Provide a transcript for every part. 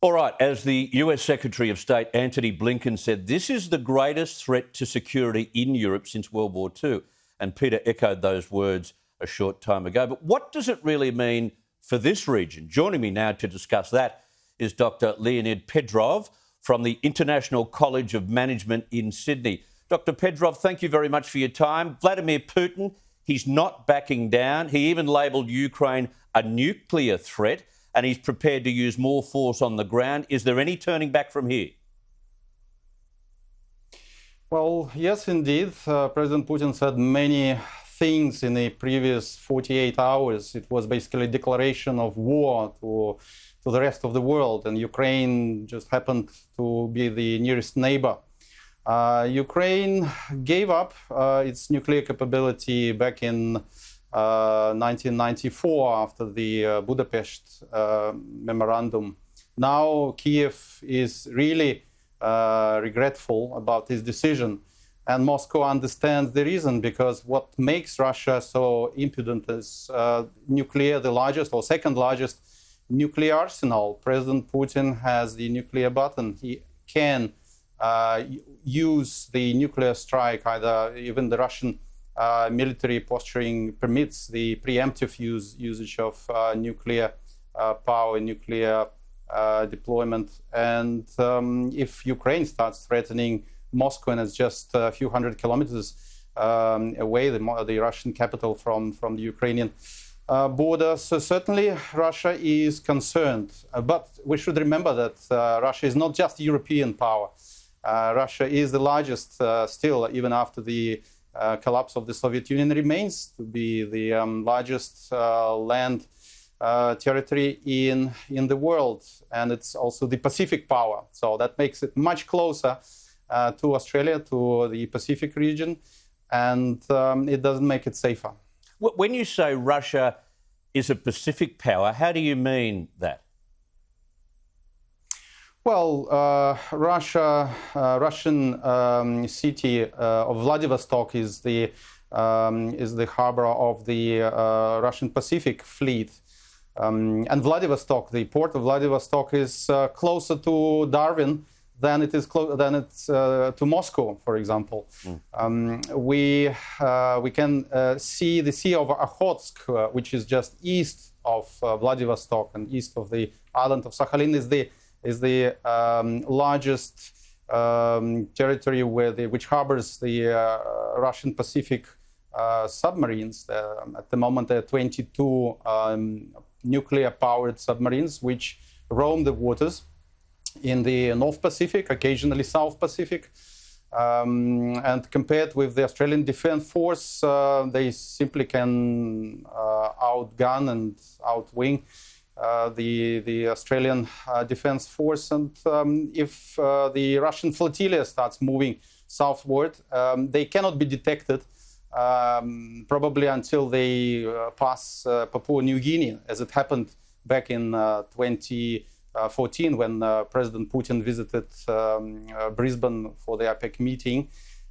All right, as the US Secretary of State Antony Blinken said, this is the greatest threat to security in Europe since World War II. And Peter echoed those words a short time ago. But what does it really mean for this region? Joining me now to discuss that is Dr. Leonid Pedrov from the International College of Management in Sydney. Dr. Pedrov, thank you very much for your time. Vladimir Putin, he's not backing down. He even labelled Ukraine a nuclear threat, and he's prepared to use more force on the ground. Is there any turning back from here? Well, yes, indeed. President Putin said many things in the previous 48 hours. It was basically a declaration of war to the rest of the world, and Ukraine just happened to be the nearest neighbor. Ukraine gave up its nuclear capability back in 1994 after the Budapest memorandum. Now Kiev is really regretful about his decision, and Moscow understands the reason, because what makes Russia so impudent is nuclear, the largest or second largest nuclear arsenal. President Putin has the nuclear button. He can use the nuclear strike. Even the Russian military posturing permits the preemptive usage of nuclear power, nuclear deployment. And if Ukraine starts threatening Moscow, and it's just a few hundred kilometers away, the Russian capital from the Ukrainian border, so certainly Russia is concerned. But we should remember that Russia is not just a European power. Russia is the largest still, even after the collapse of the Soviet Union, remains to be the largest land territory in the world, and it's also the Pacific power. So that makes it much closer to Australia, to the Pacific region, and it doesn't make it safer. When you say Russia is a Pacific power, how do you mean that? Well, Russian city of Vladivostok is the harbor of the Russian Pacific Fleet. And Vladivostok, the port of Vladivostok, is closer to Darwin than it is to Moscow, for example. We can see the Sea of Okhotsk, which is just east of Vladivostok and east of the island of Sakhalin, is the largest territory which harbors the Russian Pacific submarines. At the moment, there are 22 nuclear-powered submarines which roam the waters in the North Pacific, occasionally South Pacific. And compared with the Australian Defence Force, they simply can outgun and outwing the Australian Defence Force. And if the Russian flotilla starts moving southward, they cannot be detected probably until they pass Papua New Guinea, as it happened back in 2014 when President Putin visited Brisbane for the APEC meeting,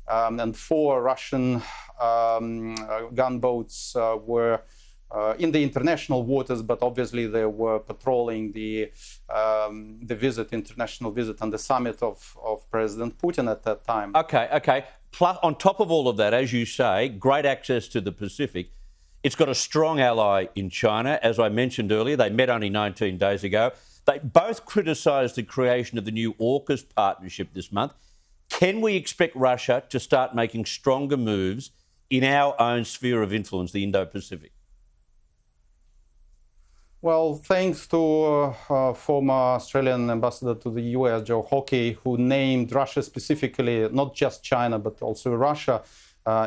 and 4 Russian gunboats were in the international waters, but obviously they were patrolling the international visit and the summit of President Putin at that time. Okay. Plus, on top of all of that, as you say, great access to the Pacific. It's got a strong ally in China. As I mentioned earlier, they met only 19 days ago. They both criticised the creation of the new AUKUS partnership this month. Can we expect Russia to start making stronger moves in our own sphere of influence, the Indo-Pacific? Well, thanks to former Australian ambassador to the US, Joe Hockey, who named Russia specifically, not just China, but also Russia,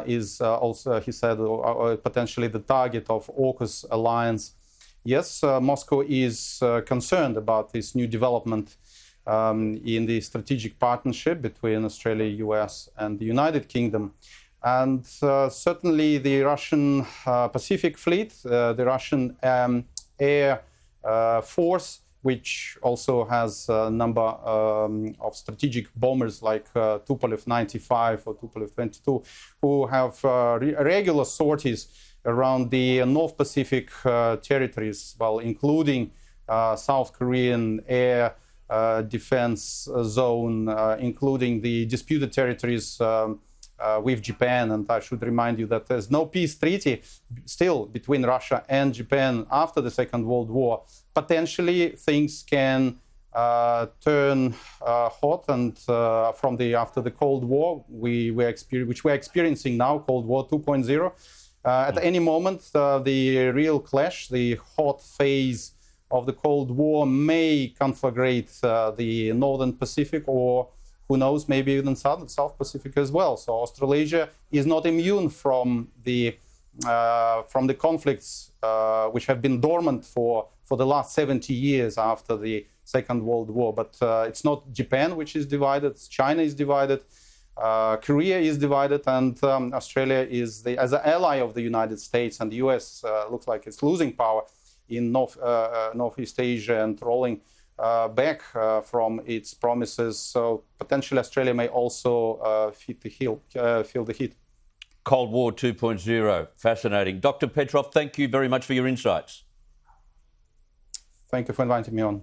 is also, he said, potentially the target of AUKUS alliance. Yes, Moscow is concerned about this new development in the strategic partnership between Australia, US, and the United Kingdom. And certainly the Russian Pacific Fleet, the Russian Air Force, which also has a number of strategic bombers like Tupolev 95 or Tupolev 22, who have regular sorties around the North Pacific territories, well, including South Korean air defense zone, including the disputed territories with Japan. And I should remind you that there's no peace treaty still between Russia and Japan after the Second World War. Potentially, things can turn hot, and after the Cold War, which we're experiencing now, Cold War 2.0. At any moment, the real clash, the hot phase of the Cold War, may conflagrate the Northern Pacific, or who knows, maybe even South Pacific as well. So Australasia is not immune from the conflicts which have been dormant for the last 70 years after the Second World War. But it's not Japan which is divided, China is divided, Korea is divided, and Australia is, as an ally of the United States, and the US looks like it's losing power in Northeast Asia and rolling back from its promises. So potentially Australia may also feel the heat. Cold War 2.0. Fascinating. Dr. Petrov, thank you very much for your insights. Thank you for inviting me on.